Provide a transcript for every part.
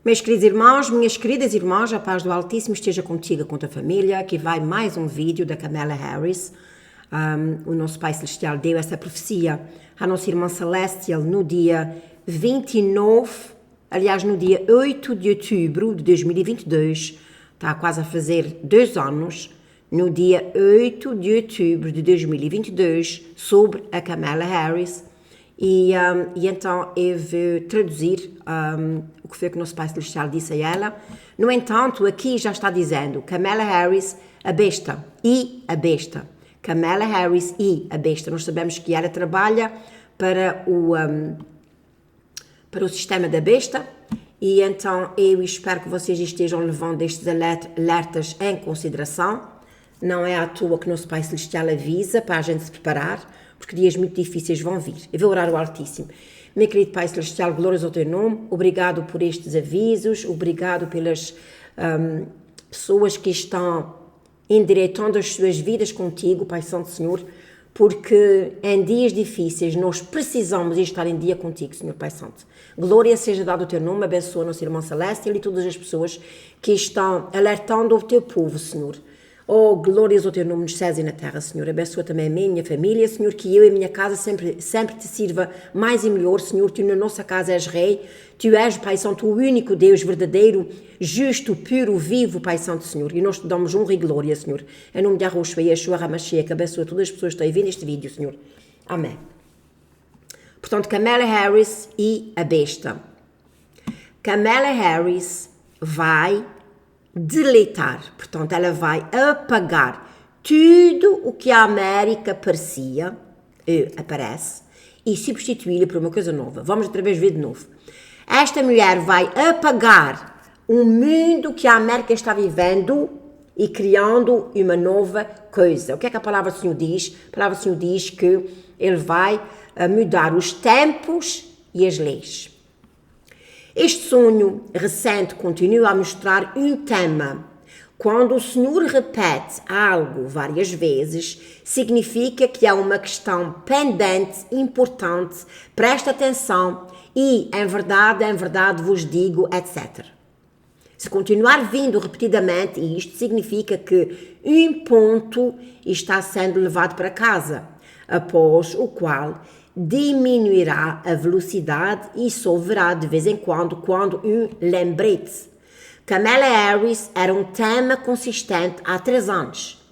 Meus queridos irmãos, minhas queridas irmãs, a paz do Altíssimo esteja contigo, com a tua família. Aqui vai mais um vídeo da Kamala Harris. O nosso Pai Celestial deu essa profecia à nossa irmã Celestial no dia 29, aliás, no dia 8 de outubro de 2022. Está quase a fazer 2 anos. No dia 8 de outubro de 2022, sobre a Kamala Harris. E então eu vou traduzir o que foi que o nosso Pai Celestial disse a ela. No entanto, aqui já está dizendo Kamala Harris, a besta, e a besta. Kamala Harris e a besta. Nós sabemos que ela trabalha para o sistema da besta, e então eu espero que vocês estejam levando estes alertas em consideração. Não é à toa que o nosso Pai Celestial avisa para a gente se preparar, porque dias muito difíceis vão vir. Eu vou orar ao Altíssimo. Meu querido Pai Celestial, glórias ao teu nome. Obrigado por estes avisos. Obrigado pelas pessoas que estão endireitando as suas vidas contigo, Pai Santo Senhor, porque em dias difíceis nós precisamos estar em dia contigo, Senhor Pai Santo. Glória seja dada ao teu nome. Abençoa a nossa irmã Celeste e todas as pessoas que estão alertando o teu povo, Senhor. Oh, glórias ao teu nome nos céus e na terra, Senhor. Abençoa também a minha família, Senhor, que eu e a minha casa sempre te sirva mais e melhor, Senhor. Tu na nossa casa és Rei, Tu és, Pai Santo, o único Deus verdadeiro, justo, puro, vivo, Pai Santo, Senhor. E nós te damos honra e glória, Senhor. Em nome de Yahushua e Yeshua HaMashiach, abençoa todas as pessoas que estão a ver este vídeo, Senhor. Amém. Portanto, Kamala Harris e a besta. Kamala Harris vai deletar, portanto, ela vai apagar tudo o que a América parecia, aparece, e substituí-lo por uma coisa nova. Vamos outra vez ver de novo. Esta mulher vai apagar o mundo que a América está vivendo e criando uma nova coisa. O que é que a palavra do Senhor diz? A palavra do Senhor diz que ele vai mudar os tempos e as leis. Este sonho recente continua a mostrar um tema. Quando o Senhor repete algo várias vezes, significa que há uma questão pendente, importante, presta atenção e, em verdade vos digo, etc. Se continuar vindo repetidamente, isto significa que um ponto está sendo levado para casa, após o qual diminuirá a velocidade e só haverá de vez em quando um lembrete. Kamala Harris era um tema consistente há 3 anos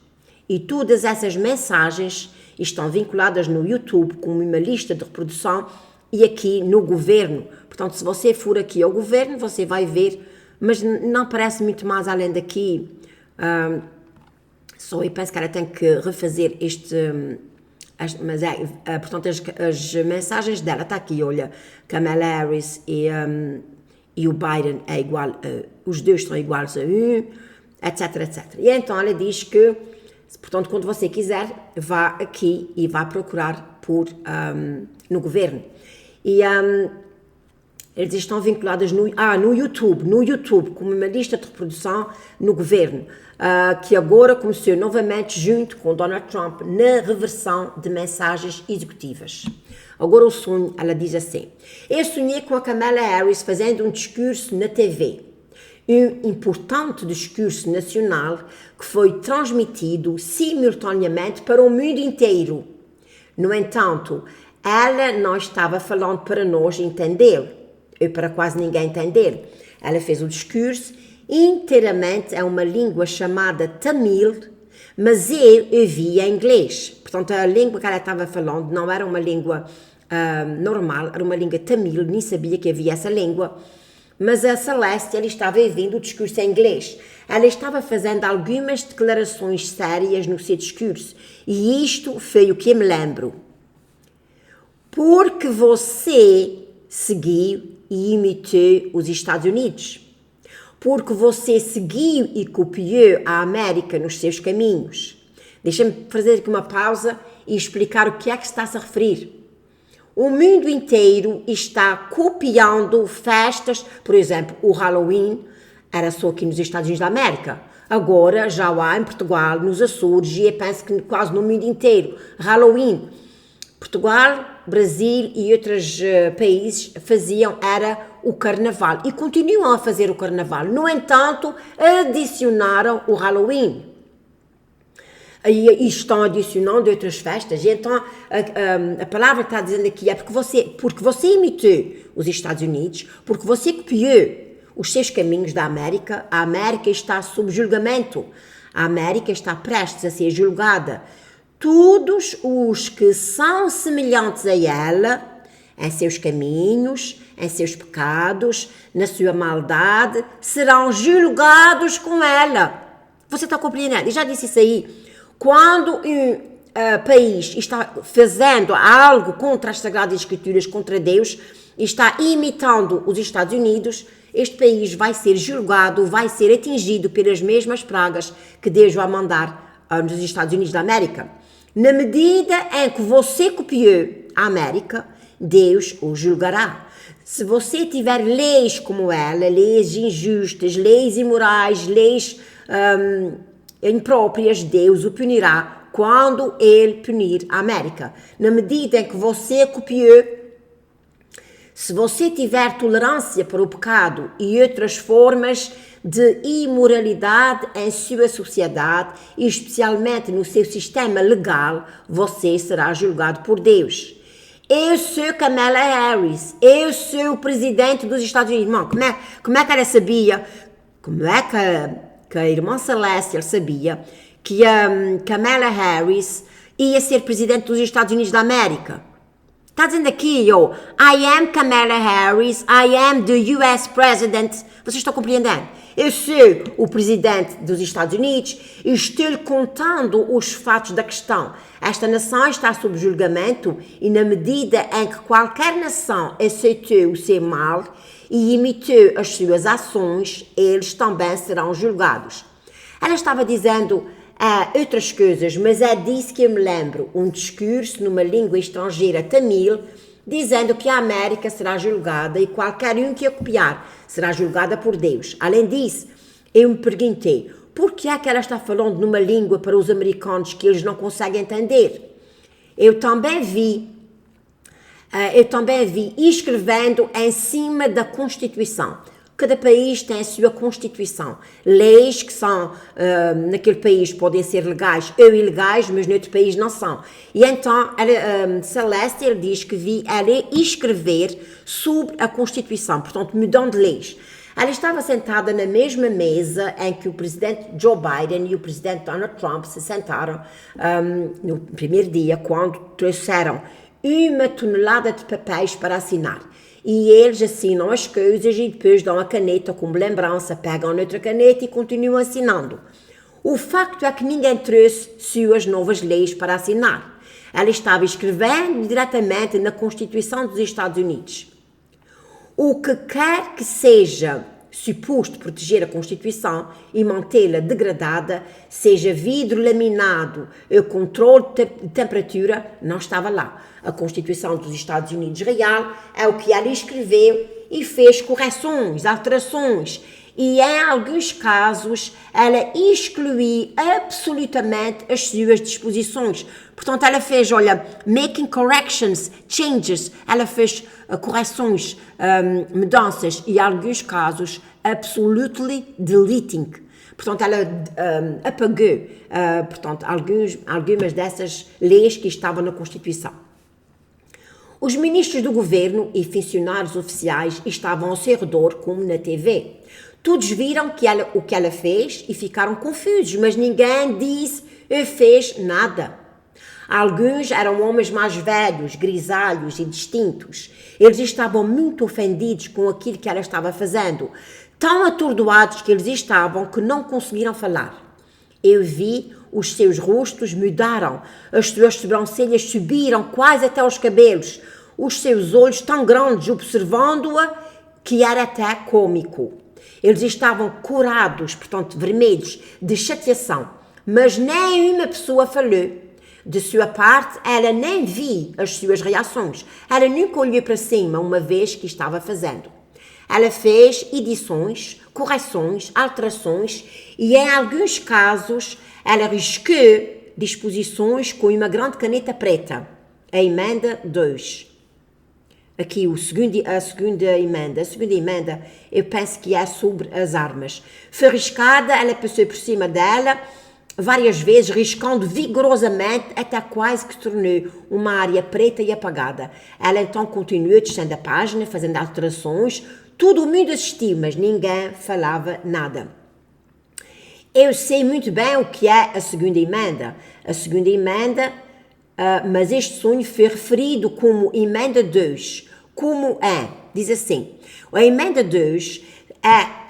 e todas essas mensagens estão vinculadas no YouTube com uma lista de reprodução e aqui no governo. Portanto, se você for aqui ao governo, você vai ver, mas não parece muito mais além daqui. Só eu penso que ela tem que refazer portanto, as mensagens dela, está aqui, olha, Kamala Harris e o Biden é igual, os dois são iguais a 1, etc, etc. E então ela diz que, portanto, quando você quiser, vá aqui e vá procurar no governo. E eles estão vinculados no YouTube, como uma lista de reprodução no governo, que agora começou novamente junto com Donald Trump na reversão de mensagens executivas. Agora o sonho, ela diz assim: eu sonhei com a Kamala Harris fazendo um discurso na TV, um importante discurso nacional que foi transmitido simultaneamente para o mundo inteiro. No entanto, ela não estava falando para nós entender, ou para quase ninguém entender. Ela fez o discurso inteiramente em uma língua chamada Tamil, mas eu ouvia em inglês. Portanto, a língua que ela estava falando não era uma língua normal, era uma língua Tamil, nem sabia que havia essa língua. Mas a Celeste, ela estava ouvindo o discurso em inglês. Ela estava fazendo algumas declarações sérias no seu discurso. E isto foi o que eu me lembro. Porque você seguiu e imitou os Estados Unidos. Porque você seguiu e copiou a América nos seus caminhos. Deixa-me fazer aqui uma pausa e explicar o que é que está-se a referir. O mundo inteiro está copiando festas, por exemplo, o Halloween era só aqui nos Estados Unidos da América. Agora já há em Portugal, nos Açores, e eu penso que quase no mundo inteiro. Halloween. Portugal, Brasil e outros países faziam, era o carnaval e continuam a fazer o carnaval. No entanto, adicionaram o Halloween. E estão adicionando outras festas. E então, a palavra está dizendo aqui é porque você imitou os Estados Unidos, porque você copiou os seus caminhos da América, a América está sob julgamento. A América está prestes a ser julgada. Todos os que são semelhantes a ela, em seus caminhos, em seus pecados, na sua maldade, serão julgados com ela. Você está compreendendo? Eu já disse isso aí. Quando um país está fazendo algo contra as Sagradas Escrituras, contra Deus, está imitando os Estados Unidos, este país vai ser julgado, vai ser atingido pelas mesmas pragas que Deus vai mandar nos Estados Unidos da América. Na medida em que você copiou a América, Deus o julgará. Se você tiver leis como ela, leis injustas, leis imorais, leis impróprias, Deus o punirá quando Ele punir a América. Na medida em que você copiou, se você tiver tolerância para o pecado e outras formas de imoralidade em sua sociedade, e especialmente no seu sistema legal, você será julgado por Deus. Eu sou Kamala Harris, eu sou o presidente dos Estados Unidos. Irmão, como é que ela sabia? Como é que a irmã Celeste sabia que a Kamala Harris ia ser presidente dos Estados Unidos da América? Está dizendo aqui, I am Kamala Harris, I am the US President. Vocês estão compreendendo? Eu sou o presidente dos Estados Unidos e estou-lhe contando os fatos da questão. Esta nação está sob julgamento e na medida em que qualquer nação aceitou o seu mal e imitou as suas ações, eles também serão julgados. Ela estava dizendo outras coisas, mas é disso que eu me lembro. Um discurso numa língua estrangeira tamil, dizendo que a América será julgada e qualquer um que a copiar será julgada por Deus. Além disso, eu me perguntei, por que é que ela está falando numa língua para os americanos que eles não conseguem entender? Eu também vi escrevendo em cima da Constituição. Cada país tem a sua Constituição. Leis que são, naquele país podem ser legais ou ilegais, mas no outro país não são. E então, Celeste, ele diz que vi ela escrever sobre a Constituição, portanto, mudando leis. Ela estava sentada na mesma mesa em que o presidente Joe Biden e o presidente Donald Trump se sentaram no primeiro dia, quando trouxeram 1 tonelada de papéis para assinar. E eles assinam as coisas e depois dão a caneta como lembrança, pegam outra caneta e continuam assinando. O facto é que ninguém trouxe suas novas leis para assinar. Ela estava escrevendo diretamente na Constituição dos Estados Unidos. O que quer que seja suposto proteger a Constituição e mantê-la degradada, seja vidro laminado ou controle de temperatura, não estava lá. A Constituição dos Estados Unidos real é o que ela escreveu e fez correções, alterações. E em alguns casos, ela excluiu absolutamente as suas disposições. Portanto, ela fez, making corrections, changes, ela fez correções, mudanças e em alguns casos, absolutely deleting. Portanto, ela apagou, algumas dessas leis que estavam na Constituição. Os ministros do governo e funcionários oficiais estavam ao seu redor, como na TV. Todos viram o que ela fez e ficaram confusos, mas ninguém disse ou fez nada. Alguns eram homens mais velhos, grisalhos e distintos. Eles estavam muito ofendidos com aquilo que ela estava fazendo, tão atordoados que eles estavam que não conseguiram falar. Eu vi os seus rostos mudaram, as suas sobrancelhas subiram quase até aos cabelos, os seus olhos tão grandes observando-a que era até cômico. Eles estavam curados, portanto vermelhos, de chateação, mas nenhuma pessoa falou. De sua parte, ela nem viu as suas reações. Ela nunca olhou para cima uma vez que estava fazendo. Ela fez edições, correções, alterações e, em alguns casos, ela riscou disposições com uma grande caneta preta. A emenda 2. aqui a segunda emenda. A segunda emenda, eu penso que é sobre as armas. Foi riscada, ela passou por cima dela várias vezes, riscando vigorosamente até quase que tornou uma área preta e apagada. Ela então continuou descendo a página, fazendo alterações, todo mundo assistiu, mas ninguém falava nada. Eu sei muito bem o que é a segunda emenda. A segunda emenda, mas este sonho foi referido como emenda 2. Como é? Diz assim, a emenda 2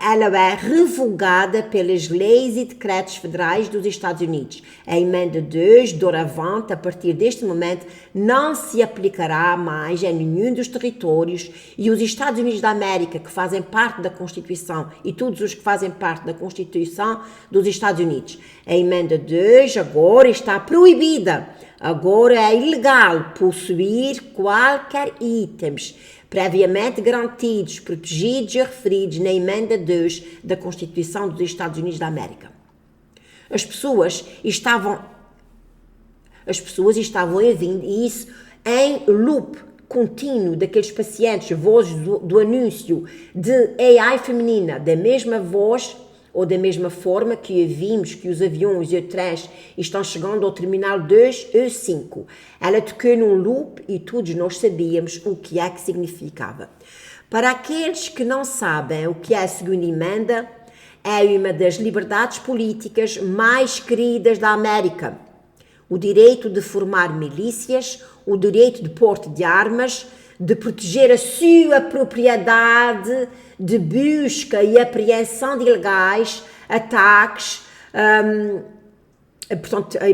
ela é revogada pelas leis e decretos federais dos Estados Unidos. A emenda 2, doravante, a partir deste momento, não se aplicará mais em nenhum dos territórios e os Estados Unidos da América, que fazem parte da Constituição, e todos os que fazem parte da Constituição dos Estados Unidos. A emenda 2 agora está proibida. Agora é ilegal possuir qualquer itens previamente garantidos, protegidos e referidos na emenda 2 da Constituição dos Estados Unidos da América. As pessoas estavam ouvindo isso em loop contínuo daqueles pacientes, vozes do anúncio de AI feminina, da mesma voz ou da mesma forma que vimos que os aviões e os trens estão chegando ao terminal 2 e 5. Ela tocou num loop e todos nós sabíamos o que é que significava. Para aqueles que não sabem o que é a segunda emenda, é uma das liberdades políticas mais queridas da América. O direito de formar milícias, o direito de porte de armas, de proteger a sua propriedade, de busca e apreensão de ilegais, ataques,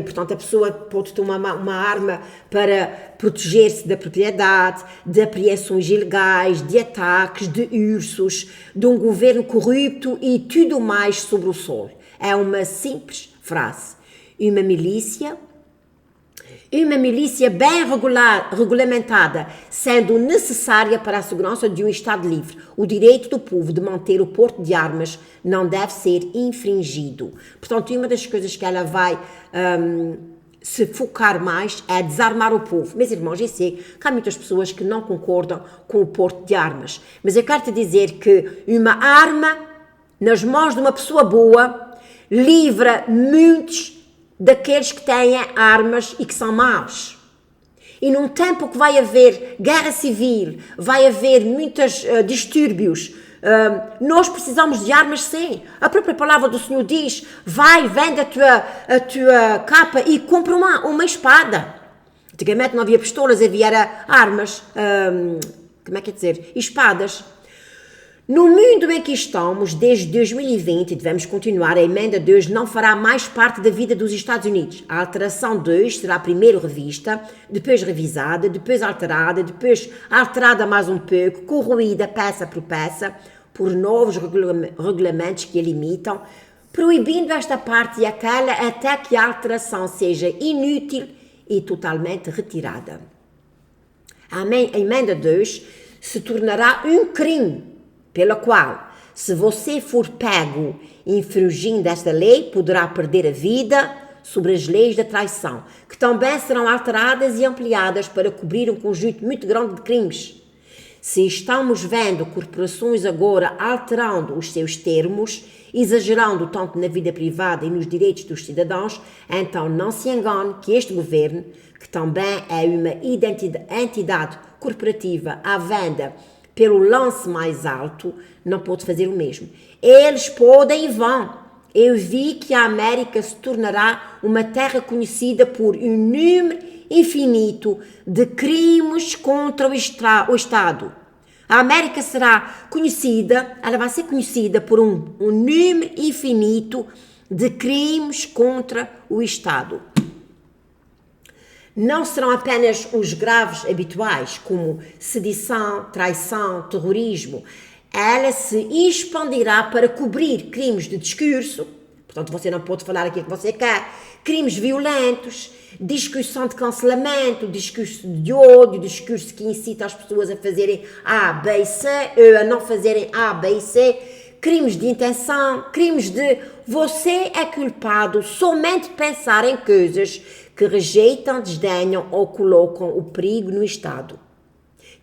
portanto a pessoa pode tomar uma arma para proteger-se da propriedade, de apreensões ilegais, de ataques, de ursos, de um governo corrupto e tudo mais sobre o sol. É uma simples frase. Uma milícia bem regulamentada, sendo necessária para a segurança de um Estado livre. O direito do povo de manter o porte de armas não deve ser infringido. Portanto, uma das coisas que ela vai se focar mais é desarmar o povo. Meus irmãos, eu sei que há muitas pessoas que não concordam com o porte de armas, mas eu quero te dizer que uma arma nas mãos de uma pessoa boa livra muitos daqueles que têm armas e que são maus. E num tempo que vai haver guerra civil, vai haver muitos distúrbios, nós precisamos de armas sim. A própria palavra do Senhor diz, vai, vende a tua capa e compra uma espada. Antigamente não havia pistolas, havia armas, espadas. No mundo em que estamos, desde 2020, devemos continuar, a emenda 2 não fará mais parte da vida dos Estados Unidos. A alteração 2 será primeiro revista, depois revisada, depois alterada mais um pouco, corroída peça por peça, por novos regulamentos que a limitam, proibindo esta parte e aquela até que a alteração seja inútil e totalmente retirada. A emenda 2 se tornará um crime, pela qual, se você for pego infringindo esta lei, poderá perder a vida sobre as leis da traição, que também serão alteradas e ampliadas para cobrir um conjunto muito grande de crimes. Se estamos vendo corporações agora alterando os seus termos, exagerando tanto na vida privada e nos direitos dos cidadãos, então não se engane que este governo, que também é uma entidade corporativa à venda pelo lance mais alto, não pode fazer o mesmo. Eles podem e vão. Eu vi que a América se tornará uma terra conhecida por um número infinito de crimes contra o Estado. A América ela vai ser conhecida por um número infinito de crimes contra o Estado. Não serão apenas os graves habituais, como sedição, traição, terrorismo. Ela se expandirá para cobrir crimes de discurso, portanto você não pode falar aquilo que você quer, crimes violentos, discussão de cancelamento, discurso de ódio, discurso que incita as pessoas a fazerem A, B e C, ou a não fazerem A, B e C, crimes de intenção, crimes de você é culpado somente de pensar em coisas que rejeitam, desdenham ou colocam o perigo no Estado.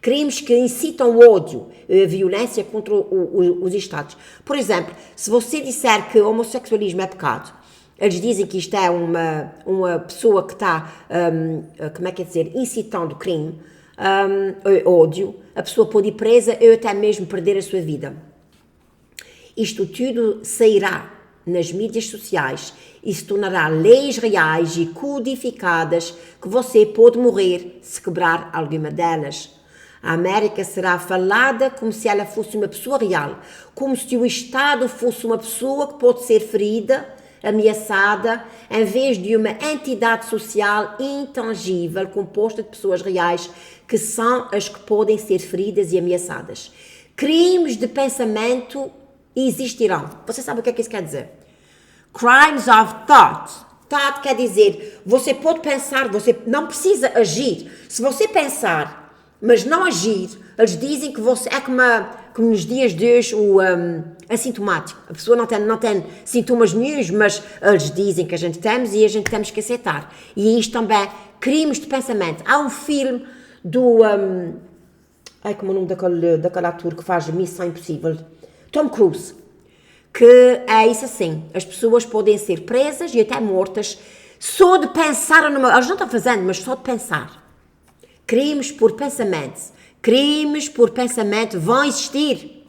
Crimes que incitam o ódio, a violência contra os Estados. Por exemplo, se você disser que o homossexualismo é pecado, eles dizem que isto é uma pessoa que está, incitando crime, ódio, a pessoa pode ir presa ou até mesmo perder a sua vida. Isto tudo sairá nas mídias sociais e se tornará leis reais e codificadas que você pode morrer se quebrar alguma delas. A América será falada como se ela fosse uma pessoa real, como se o Estado fosse uma pessoa que pode ser ferida, ameaçada, em vez de uma entidade social intangível composta de pessoas reais que são as que podem ser feridas e ameaçadas. Crimes de pensamento existirão. Você sabe o que é que isso quer dizer? Crimes of thought. Thought quer dizer, você pode pensar, você não precisa agir. Se você pensar, mas não agir, eles dizem que você é como nos dias de hoje o assintomático. A pessoa não tem sintomas nenhuns, mas eles dizem que a gente temos e a gente temos que aceitar. E isto também, crimes de pensamento. Há um filme do... como é o nome daquele ator que faz Missão Impossível? Tom Cruise. Que é isso assim. As pessoas podem ser presas e até mortas só de pensar numa... Eles não estão fazendo, mas só de pensar. Crimes por pensamento. Crimes por pensamento vão existir.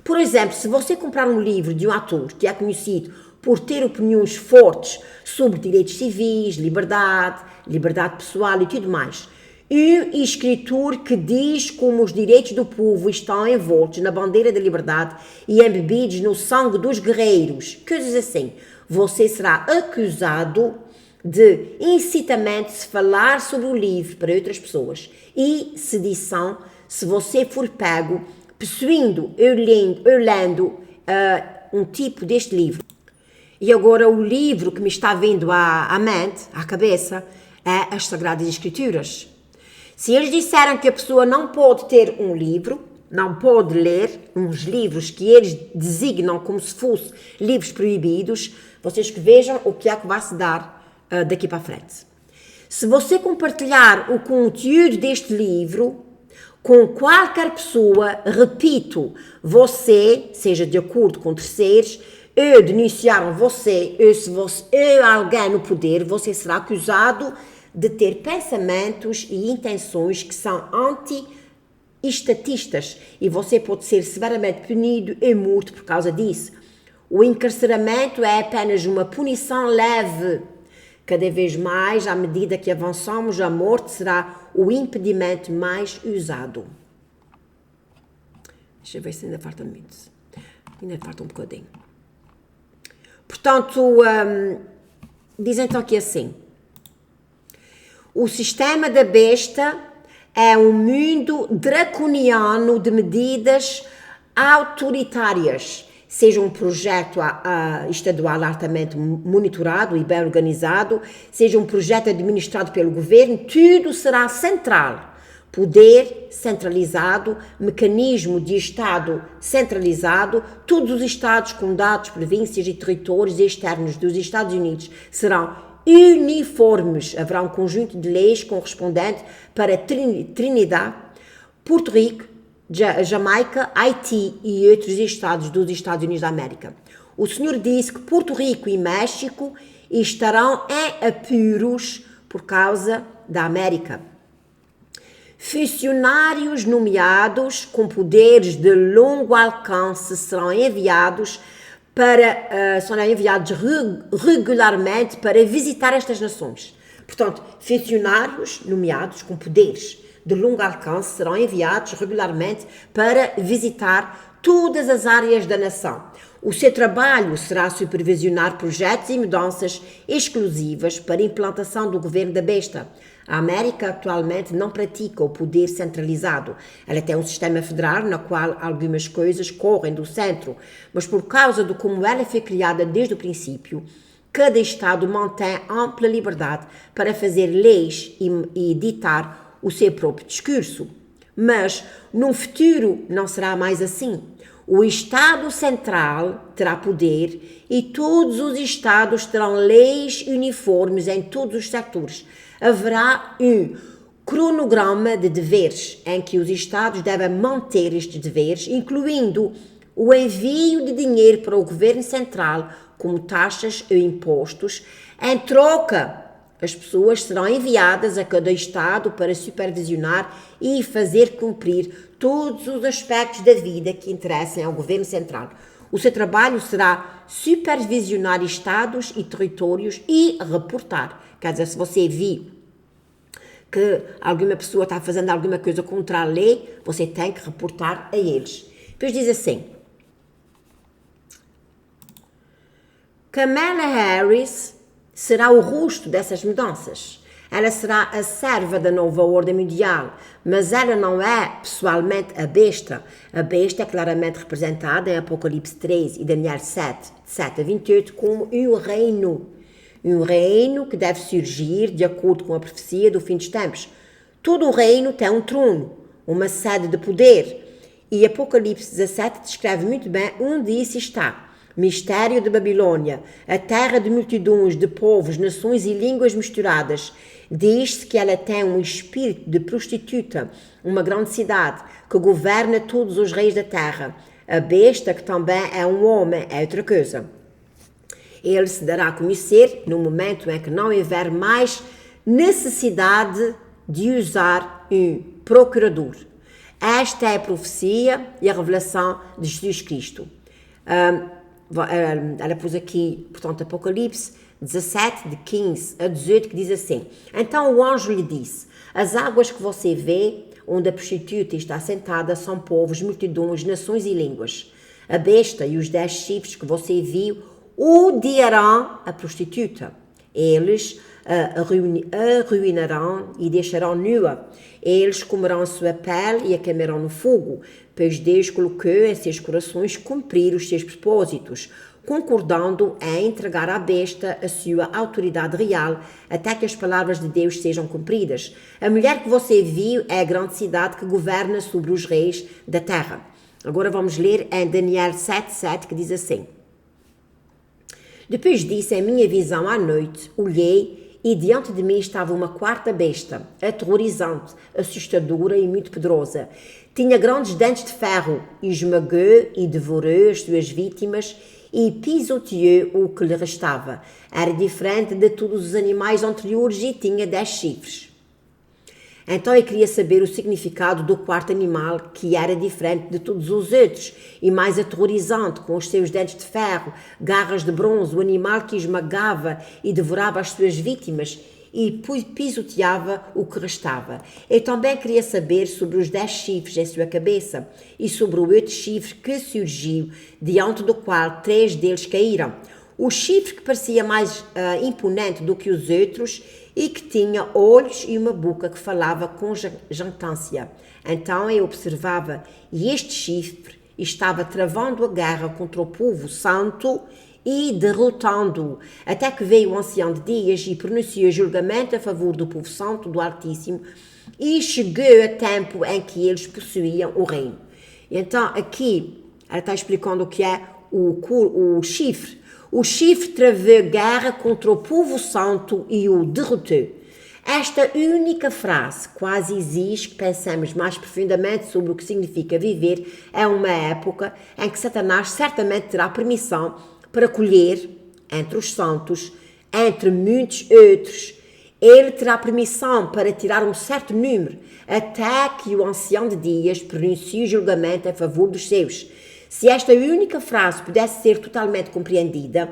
Por exemplo, se você comprar um livro de um ator que é conhecido por ter opiniões fortes sobre direitos civis, liberdade pessoal e tudo mais, um escritor que diz como os direitos do povo estão envoltos na bandeira da liberdade e embebidos no sangue dos guerreiros, coisas assim, você será acusado de incitamento se falar sobre o livro para outras pessoas e sedição se você for pego possuindo ou lendo um tipo deste livro. E agora o livro que me está vindo à mente, à cabeça, é as Sagradas Escrituras. Se eles disseram que a pessoa não pode ter um livro, não pode ler uns livros que eles designam como se fossem livros proibidos, vocês que vejam o que é que vai se dar daqui para a frente. Se você compartilhar o conteúdo deste livro com qualquer pessoa, repito, você, seja de acordo com terceiros, ou denunciaram você, ou alguém no poder, você será acusado de ter pensamentos e intenções que são anti-estatistas e você pode ser severamente punido e morto por causa disso. O encarceramento é apenas uma punição leve. Cada vez mais, à medida que avançamos, a morte será o impedimento mais usado. Deixa eu ver se ainda falta muito. Ainda falta um bocadinho. Portanto, diz então que assim, o sistema da besta é um mundo draconiano de medidas autoritárias, seja um projeto estadual altamente monitorado e bem organizado, seja um projeto administrado pelo governo, tudo será central. Poder centralizado, mecanismo de Estado centralizado, todos os Estados, condados, províncias e territórios externos dos Estados Unidos serão uniformes. Haverá um conjunto de leis correspondente para Trinidad, Porto Rico, Jamaica, Haiti e outros estados dos Estados Unidos da América. O senhor disse que Porto Rico e México estarão em apuros por causa da América. Funcionários nomeados com poderes de longo alcance serão enviados regularmente para visitar estas nações. Portanto, funcionários nomeados com poderes de longo alcance serão enviados regularmente para visitar todas as áreas da nação. O seu trabalho será supervisionar projetos e mudanças exclusivas para a implantação do governo da besta. A América atualmente não pratica o poder centralizado. Ela tem um sistema federal na qual algumas coisas correm do centro, mas por causa de como ela foi criada desde o princípio, cada Estado mantém ampla liberdade para fazer leis e ditar o seu próprio discurso. Mas, no futuro, não será mais assim. O Estado Central terá poder e todos os Estados terão leis uniformes em todos os setores. Haverá um cronograma de deveres, em que os Estados devem manter estes deveres, incluindo o envio de dinheiro para o governo central, como taxas ou impostos. Em troca, as pessoas serão enviadas a cada Estado para supervisionar e fazer cumprir todos os aspectos da vida que interessam ao governo central. O seu trabalho será supervisionar Estados e territórios e reportar. Quer dizer, se você vir que alguma pessoa está fazendo alguma coisa contra a lei, você tem que reportar a eles. Depois diz assim: Kamala Harris será o rosto dessas mudanças. Ela será a serva da nova ordem mundial, mas ela não é pessoalmente a besta. A besta é claramente representada em Apocalipse 3 e Daniel 7, 7 a 28, como um reino. Um reino que deve surgir de acordo com a profecia do fim dos tempos. Todo o reino tem um trono, uma sede de poder. E Apocalipse 17 descreve muito bem onde isso está. Mistério de Babilônia, a terra de multidões de povos, nações e línguas misturadas. Diz-se que ela tem um espírito de prostituta, uma grande cidade que governa todos os reis da terra. A besta, que também é um homem, é outra coisa. Ele se dará a conhecer no momento em que não houver mais necessidade de usar um procurador. Esta é a profecia e a revelação de Jesus Cristo. Ela pôs aqui, portanto, Apocalipse 17, de 15 a 18, que diz assim: Então o anjo lhe disse: As águas que você vê, onde a prostituta está sentada, são povos, multidões, nações e línguas. A besta e os 10 chifres que você viu odiarão a prostituta. Eles a arruinarão e deixarão nua. Eles comerão a sua pele e a queimarão no fogo, pois Deus colocou em seus corações cumprir os seus propósitos, concordando em entregar à besta a sua autoridade real, até que as palavras de Deus sejam cumpridas. A mulher que você viu é a grande cidade que governa sobre os reis da terra. Agora vamos ler em Daniel 7:7, que diz assim: Depois disso, em minha visão à noite, olhei e diante de mim estava uma quarta besta, aterrorizante, assustadora e muito poderosa. Tinha grandes dentes de ferro, e esmagou e devorou as suas vítimas e pisoteou o que lhe restava. Era diferente de todos os animais anteriores e tinha 10 chifres. Então eu queria saber o significado do quarto animal, que era diferente de todos os outros e mais aterrorizante, com os seus dentes de ferro, garras de bronze, o animal que esmagava e devorava as suas vítimas e pisoteava o que restava. Eu também queria saber sobre os 10 chifres em sua cabeça e sobre o outro chifre que surgiu, diante do qual 3 deles caíram. O chifre que parecia mais imponente do que os outros e que tinha olhos e uma boca que falava com jactância. Então eu observava, e este chifre estava travando a guerra contra o povo santo e derrotando-o, até que veio o ancião de dias e pronunciou julgamento a favor do povo santo do Altíssimo, e chegou a tempo em que eles possuíam o reino. Então aqui ela está explicando o que é o chifre. O chifre travou guerra contra o povo santo e o derrotou. Esta única frase quase exige que pensemos mais profundamente sobre o que significa viver em uma época em que Satanás certamente terá permissão para colher entre os santos, entre muitos outros. Ele terá permissão para tirar um certo número, até que o ancião de dias pronuncie o julgamento a favor dos seus. Se esta única frase pudesse ser totalmente compreendida,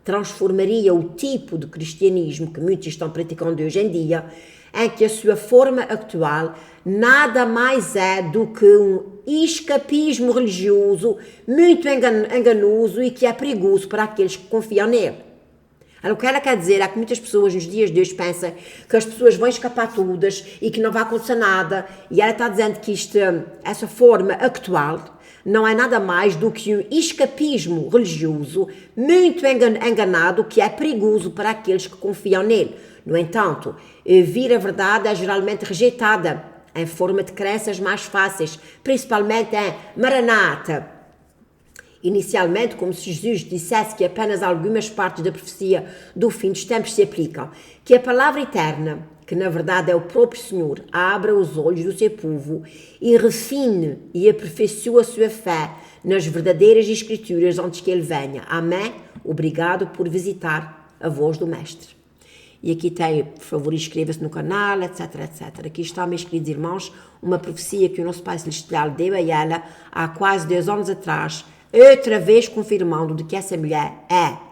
transformaria o tipo de cristianismo que muitos estão praticando hoje em dia, em que a sua forma atual nada mais é do que um escapismo religioso muito enganoso e que é perigoso para aqueles que confiam nele. O que ela quer dizer é que muitas pessoas nos dias de hoje pensam que as pessoas vão escapar todas e que não vai acontecer nada, e ela está dizendo que essa forma atual não é nada mais do que um escapismo religioso muito enganado que é perigoso para aqueles que confiam nele. No entanto, ouvir a verdade é geralmente rejeitada em forma de crenças mais fáceis, principalmente em Maranata. Inicialmente, como se Jesus dissesse que apenas algumas partes da profecia do fim dos tempos se aplicam, que a palavra eterna, que na verdade é o próprio Senhor, abra os olhos do seu povo e refine e aperfeiçoe a sua fé nas verdadeiras escrituras antes que ele venha. Amém? Obrigado por visitar a voz do Mestre. E aqui tem, por favor, inscreva-se no canal, etc, etc. Aqui está, meus queridos irmãos, uma profecia que o nosso Pai Celestial deu a ela há quase 2 anos atrás, outra vez confirmando de que essa mulher é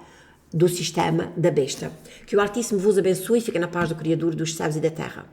do sistema da besta. Que o Altíssimo vos abençoe e fique na paz do Criador dos céus e da terra.